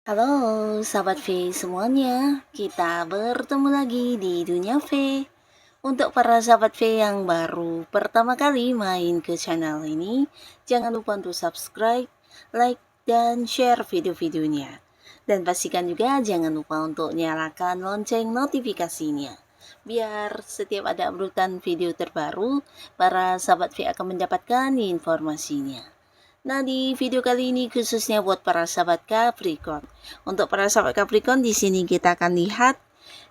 Halo sahabat V semuanya, kita bertemu lagi di Dunia V. Untuk para sahabat V yang baru pertama kali main ke channel ini, jangan lupa untuk subscribe, like, dan share video-videonya. Dan pastikan juga jangan lupa untuk nyalakan lonceng notifikasinya. Biar setiap ada uploadan video terbaru, para sahabat V akan mendapatkan informasinya. Nah, di video kali ini khususnya buat para sahabat Capricorn. Untuk para sahabat Capricorn, di sini kita akan lihat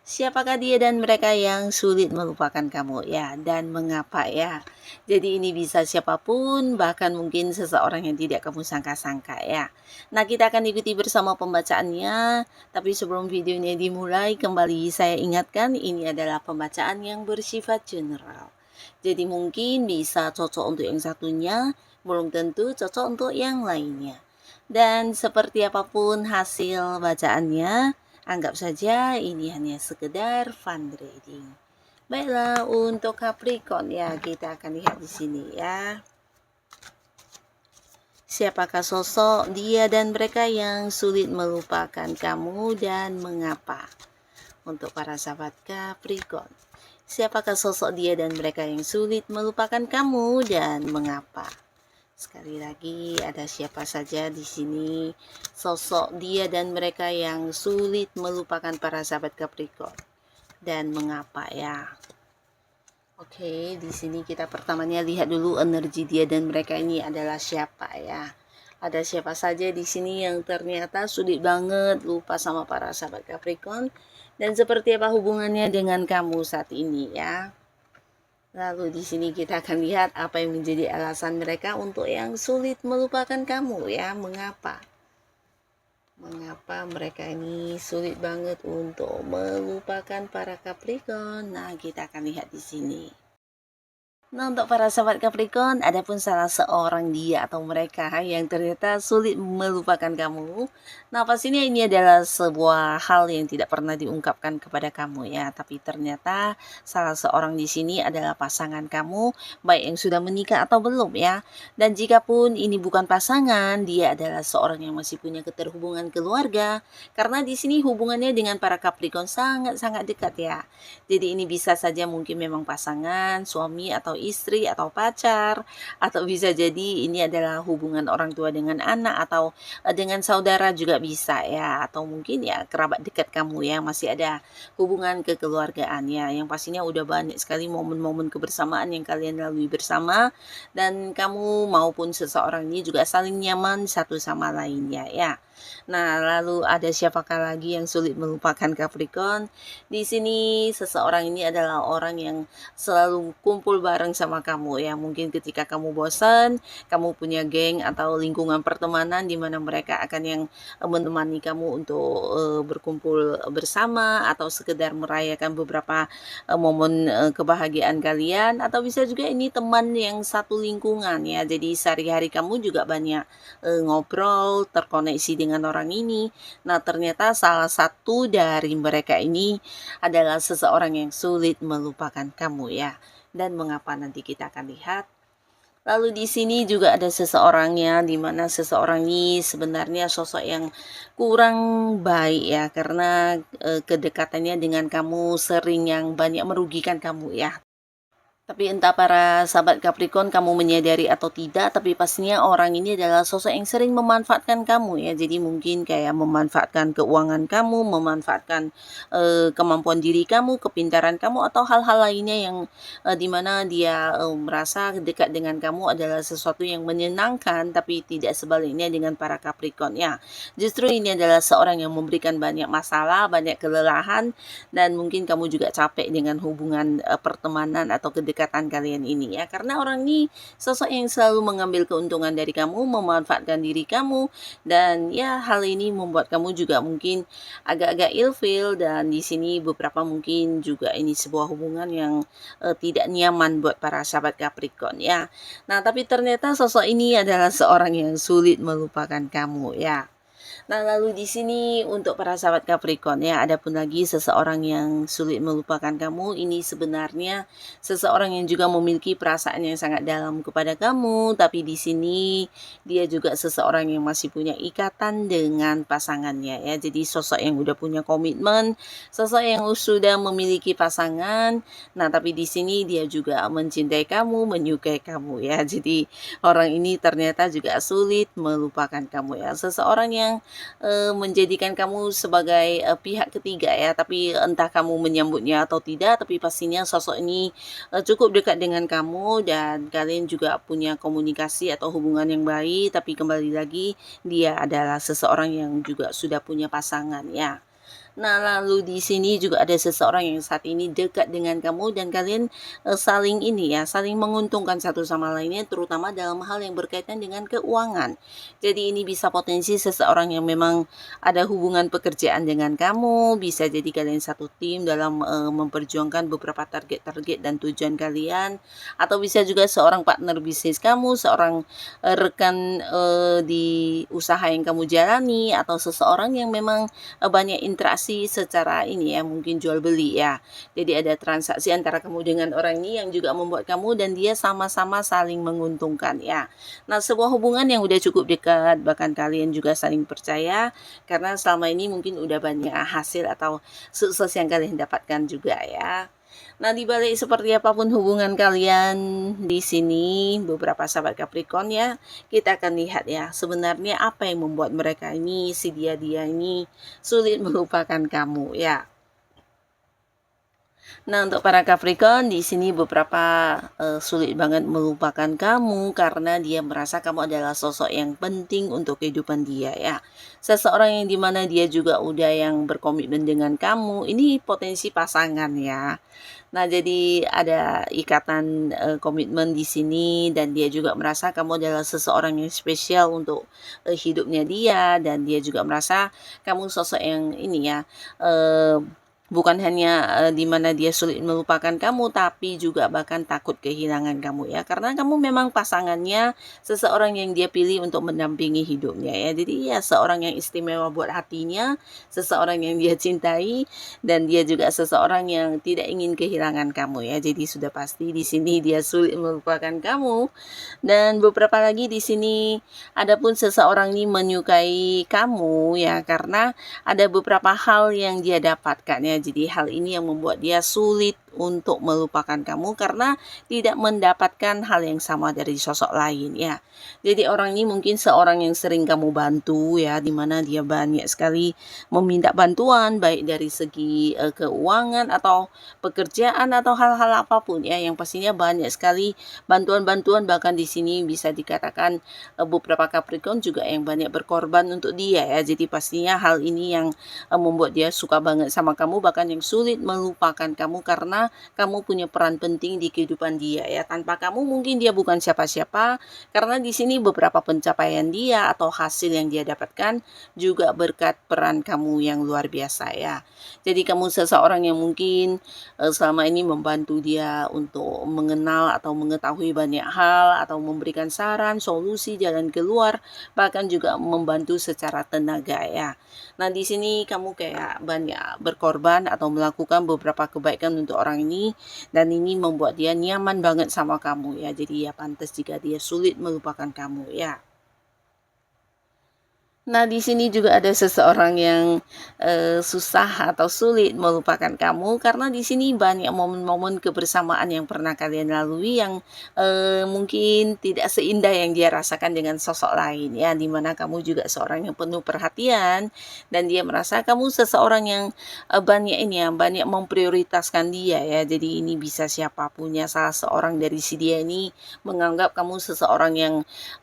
siapakah dia dan mereka yang sulit melupakan kamu ya, dan mengapa ya. Jadi ini bisa siapapun, bahkan mungkin seseorang yang tidak kamu sangka-sangka ya. Nah, kita akan ikuti bersama pembacaannya. Tapi sebelum videonya dimulai, kembali saya ingatkan ini adalah pembacaan yang bersifat general. Jadi mungkin bisa cocok untuk yang satunya, belum tentu cocok untuk yang lainnya. Dan seperti apapun hasil bacaannya, anggap saja ini hanya sekedar fun reading. Baiklah, untuk Capricorn ya, kita akan lihat di sini ya. Siapakah sosok dia dan mereka yang sulit melupakan kamu dan mengapa? Untuk para sahabat Capricorn, siapakah sosok dia dan mereka yang sulit melupakan kamu dan mengapa? Sekali lagi, ada siapa saja di sini sosok dia dan mereka yang sulit melupakan para sahabat Capricorn dan mengapa ya? Oke, di sini kita pertamanya lihat dulu energi dia dan mereka ini adalah siapa ya? Ada siapa saja di sini yang ternyata sulit banget lupa sama para sahabat Capricorn dan seperti apa hubungannya dengan kamu saat ini ya? Lalu di sini kita akan lihat apa yang menjadi alasan mereka untuk yang sulit melupakan kamu ya, mengapa? Mengapa mereka ini sulit banget untuk melupakan para Capricorn? Nah, kita akan lihat di sini. Nah, untuk para sahabat Capricorn, ada pun salah seorang dia atau mereka yang ternyata sulit melupakan kamu. Nah, pastinya ini adalah sebuah hal yang tidak pernah diungkapkan kepada kamu ya. Tapi ternyata salah seorang di sini adalah pasangan kamu, baik yang sudah menikah atau belum ya. Dan jika pun ini bukan pasangan, dia adalah seorang yang masih punya keterhubungan keluarga. Karena di sini hubungannya dengan para Capricorn sangat-sangat dekat ya. Jadi ini bisa saja mungkin memang pasangan, suami atau istri atau pacar, atau bisa jadi ini adalah hubungan orang tua dengan anak atau dengan saudara juga bisa ya, atau mungkin ya kerabat dekat kamu ya, masih ada hubungan kekeluargaan ya, yang pastinya udah banyak sekali momen-momen kebersamaan yang kalian lalui bersama dan kamu maupun seseorang ini juga saling nyaman satu sama lainnya ya. Nah, lalu ada siapakah lagi yang sulit melupakan Capricorn? Di sini seseorang ini adalah orang yang selalu kumpul bareng sama kamu ya. Mungkin ketika kamu bosan, kamu punya geng atau lingkungan pertemanan di mana mereka akan yang menemani kamu untuk berkumpul bersama atau sekedar merayakan beberapa momen kebahagiaan kalian, atau bisa juga ini teman yang satu lingkungan ya. Jadi sehari-hari kamu juga banyak ngobrol, terkoneksi dengan orang ini. Nah, ternyata salah satu dari mereka ini adalah seseorang yang sulit melupakan kamu ya. Dan mengapa nanti kita akan lihat. Lalu di sini juga ada seseorangnya, di mana seseorang ini sebenarnya sosok yang kurang baik ya, karena kedekatannya dengan kamu sering yang banyak merugikan kamu ya. Tapi entah para sahabat Capricorn kamu menyadari atau tidak, tapi pastinya orang ini adalah sosok yang sering memanfaatkan kamu ya. Jadi mungkin kayak memanfaatkan keuangan kamu, memanfaatkan kemampuan diri kamu, kepintaran kamu, atau hal-hal lainnya yang dimana dia merasa dekat dengan kamu adalah sesuatu yang menyenangkan, tapi tidak sebaliknya dengan para Capricorn ya. Justru ini adalah seorang yang memberikan banyak masalah, banyak kelelahan, dan mungkin kamu juga capek dengan hubungan pertemanan atau kedekatan kedekatan kalian ini ya. Karena orang ini sosok yang selalu mengambil keuntungan dari kamu, memanfaatkan diri kamu, dan ya hal ini membuat kamu juga mungkin agak-agak ilfeel, dan di sini beberapa mungkin juga ini sebuah hubungan yang tidak nyaman buat para sahabat Capricorn ya. Nah, tapi ternyata sosok ini adalah seorang yang sulit melupakan kamu ya. Nah, lalu di sini untuk para sahabat Capricorn ya, ada pun lagi seseorang yang sulit melupakan kamu. Ini sebenarnya seseorang yang juga memiliki perasaan yang sangat dalam kepada kamu, tapi di sini dia juga seseorang yang masih punya ikatan dengan pasangannya ya. Jadi sosok yang udah punya komitmen, sosok yang sudah memiliki pasangan. Nah, tapi di sini dia juga mencintai kamu, menyukai kamu ya. Jadi orang ini ternyata juga sulit melupakan kamu ya. Seseorang yang menjadikan kamu sebagai pihak ketiga ya, tapi entah kamu menyambutnya atau tidak, tapi pastinya sosok ini cukup dekat dengan kamu, dan kalian juga punya komunikasi atau hubungan yang baik. Tapi kembali lagi, dia adalah seseorang yang juga sudah punya pasangan ya. Nah, lalu di sini juga ada seseorang yang saat ini dekat dengan kamu, dan kalian saling ini ya, saling menguntungkan satu sama lainnya, terutama dalam hal yang berkaitan dengan keuangan. Jadi ini bisa potensi seseorang yang memang ada hubungan pekerjaan dengan kamu, bisa jadi kalian satu tim dalam memperjuangkan beberapa target-target dan tujuan kalian, atau bisa juga seorang partner bisnis kamu, seorang rekan di usaha yang kamu jalani, atau seseorang yang memang banyak interaksi secara ini ya, mungkin jual beli ya. Jadi ada transaksi antara kamu dengan orang ini yang juga membuat kamu dan dia sama-sama saling menguntungkan ya. Nah, sebuah hubungan yang udah cukup dekat, bahkan kalian juga saling percaya, karena selama ini mungkin udah banyak hasil atau sukses yang kalian dapatkan juga ya. Nah, dibalik seperti apapun hubungan kalian di sini, beberapa sahabat Capricorn ya, kita akan lihat ya, sebenarnya apa yang membuat mereka ini, si dia ini sulit melupakan kamu ya. Nah, untuk para Capricorn di sini beberapa sulit banget melupakan kamu karena dia merasa kamu adalah sosok yang penting untuk kehidupan dia ya. Seseorang yang dimana dia juga udah yang berkomitmen dengan kamu. Ini potensi pasangan ya. Nah, jadi ada ikatan komitmen di sini, dan dia juga merasa kamu adalah seseorang yang spesial untuk hidupnya dia, dan dia juga merasa kamu sosok yang ini ya, bukan hanya di mana dia sulit melupakan kamu, tapi juga bahkan takut kehilangan kamu ya. Karena kamu memang pasangannya, seseorang yang dia pilih untuk mendampingi hidupnya ya. Jadi ya seorang yang istimewa buat hatinya, seseorang yang dia cintai, dan dia juga seseorang yang tidak ingin kehilangan kamu ya. Jadi sudah pasti di sini dia sulit melupakan kamu. Dan beberapa lagi di sini ada pun seseorang ini menyukai kamu ya, karena ada beberapa hal yang dia dapatkan ya. Jadi hal ini yang membuat dia sulit untuk melupakan kamu karena tidak mendapatkan hal yang sama dari sosok lain ya. Jadi orang ini mungkin seorang yang sering kamu bantu ya, dimana dia banyak sekali meminta bantuan baik dari segi keuangan atau pekerjaan atau hal-hal apapun ya, yang pastinya banyak sekali bantuan-bantuan. Bahkan di sini bisa dikatakan beberapa Capricorn juga yang banyak berkorban untuk dia ya. Jadi pastinya hal ini yang membuat dia suka banget sama kamu, bahkan yang sulit melupakan kamu karena kamu punya peran penting di kehidupan dia ya. Tanpa kamu mungkin dia bukan siapa-siapa, karena di sini beberapa pencapaian dia atau hasil yang dia dapatkan juga berkat peran kamu yang luar biasa ya. Jadi kamu seseorang yang mungkin selama ini membantu dia untuk mengenal atau mengetahui banyak hal, atau memberikan saran, solusi, jalan keluar, bahkan juga membantu secara tenaga ya. Nah, di sini kamu kayak banyak berkorban atau melakukan beberapa kebaikan untuk orang ini, dan ini membuat dia nyaman banget sama kamu ya. Jadi ya pantas jika dia sulit melupakan kamu ya. Nah, di sini juga ada seseorang yang susah atau sulit melupakan kamu karena di sini banyak momen-momen kebersamaan yang pernah kalian lalui yang mungkin tidak seindah yang dia rasakan dengan sosok lain ya, dimana kamu juga seorang yang penuh perhatian, dan dia merasa kamu seseorang yang banyak ini ya, banyak memprioritaskan dia ya. Jadi ini bisa siapapun ya, salah seorang dari si dia ini menganggap kamu seseorang yang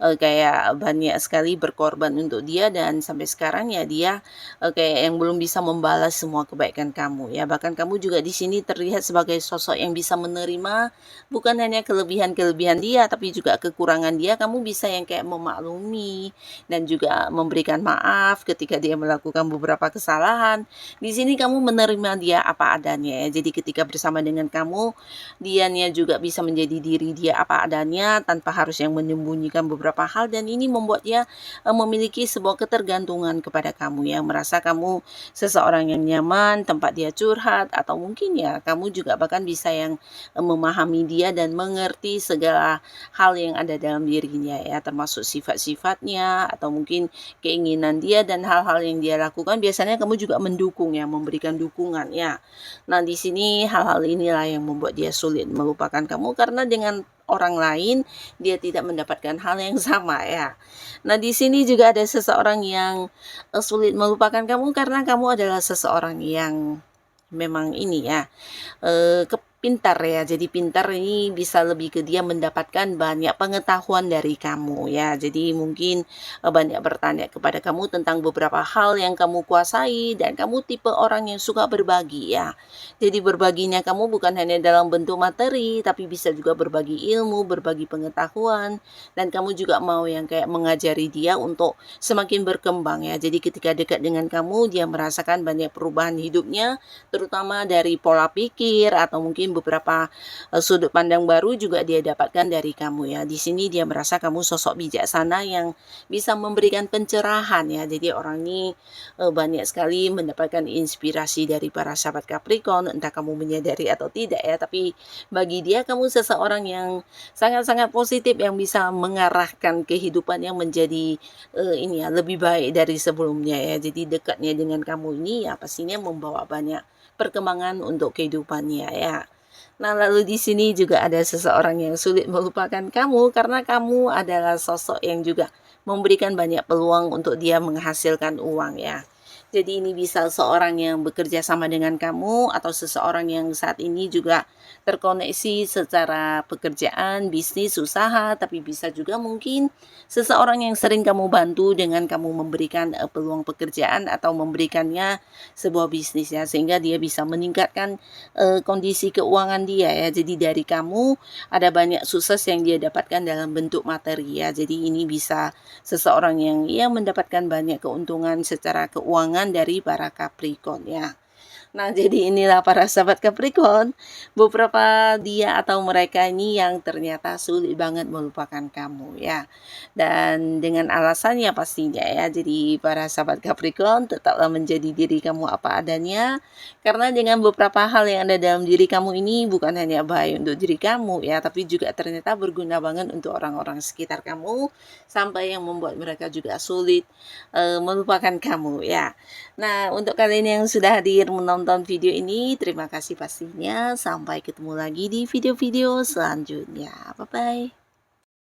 kayak banyak sekali berkorban untuk dia, dan sampai sekarang ya dia kayak yang belum bisa membalas semua kebaikan kamu ya. Bahkan kamu juga di sini terlihat sebagai sosok yang bisa menerima bukan hanya kelebihan-kelebihan dia tapi juga kekurangan dia. Kamu bisa yang kayak memaklumi dan juga memberikan maaf ketika dia melakukan beberapa kesalahan. Di sini kamu menerima dia apa adanya ya. Jadi ketika bersama dengan kamu, dianya juga bisa menjadi diri dia apa adanya tanpa harus yang menyembunyikan beberapa hal, dan ini membuat dia memiliki sebuah ketergantungan kepada kamu ya, merasa kamu seseorang yang nyaman tempat dia curhat, atau mungkin ya kamu juga bahkan bisa yang memahami dia dan mengerti segala hal yang ada dalam dirinya ya, termasuk sifat-sifatnya atau mungkin keinginan dia dan hal-hal yang dia lakukan. Biasanya kamu juga mendukung ya, memberikan dukungan ya. Nah, di sini hal-hal inilah yang membuat dia sulit melupakan kamu, karena dengan orang lain dia tidak mendapatkan hal yang sama ya. Nah, di sini juga ada seseorang yang sulit melupakan kamu karena kamu adalah seseorang yang memang ini ya, pintar ya. Jadi pintar ini bisa lebih ke dia mendapatkan banyak pengetahuan dari kamu ya. Jadi mungkin banyak bertanya kepada kamu tentang beberapa hal yang kamu kuasai, dan kamu tipe orang yang suka berbagi ya. Jadi berbaginya kamu bukan hanya dalam bentuk materi, tapi bisa juga berbagi ilmu, berbagi pengetahuan, dan kamu juga mau yang kayak mengajari dia untuk semakin berkembang ya. Jadi ketika dekat dengan kamu, dia merasakan banyak perubahan hidupnya, terutama dari pola pikir atau mungkin beberapa sudut pandang baru juga dia dapatkan dari kamu ya. Di sini dia merasa kamu sosok bijaksana yang bisa memberikan pencerahan ya. Jadi orang ini banyak sekali mendapatkan inspirasi dari para sahabat Capricorn, entah kamu menyadari atau tidak ya, tapi bagi dia kamu seseorang yang sangat-sangat positif yang bisa mengarahkan kehidupannya menjadi ini ya, lebih baik dari sebelumnya ya. Jadi dekatnya dengan kamu ini ya pastinya membawa banyak perkembangan untuk kehidupannya ya. Nah, lalu di sini juga ada seseorang yang sulit melupakan kamu karena kamu adalah sosok yang juga memberikan banyak peluang untuk dia menghasilkan uang ya. Jadi ini bisa seorang yang bekerja sama dengan kamu, atau seseorang yang saat ini juga terkoneksi secara pekerjaan, bisnis, usaha, tapi bisa juga mungkin seseorang yang sering kamu bantu dengan kamu memberikan peluang pekerjaan atau memberikannya sebuah bisnis ya, sehingga dia bisa meningkatkan kondisi keuangan dia ya. Jadi dari kamu ada banyak sukses yang dia dapatkan dalam bentuk materi ya. Jadi ini bisa seseorang yang ia mendapatkan banyak keuntungan secara keuangan dari para Capricorn ya. Nah, jadi inilah para sahabat Capricorn, beberapa dia atau mereka ini yang ternyata sulit banget melupakan kamu ya. Dan dengan alasannya pastinya ya. Jadi para sahabat Capricorn, tetaplah menjadi diri kamu apa adanya, karena dengan beberapa hal yang ada dalam diri kamu ini bukan hanya baik untuk diri kamu ya, tapi juga ternyata berguna banget untuk orang-orang sekitar kamu, sampai yang membuat mereka juga sulit melupakan kamu ya. Nah, untuk kalian yang sudah hadir menonton video ini, terima kasih pastinya. Sampai ketemu lagi di video-video selanjutnya. Bye-bye.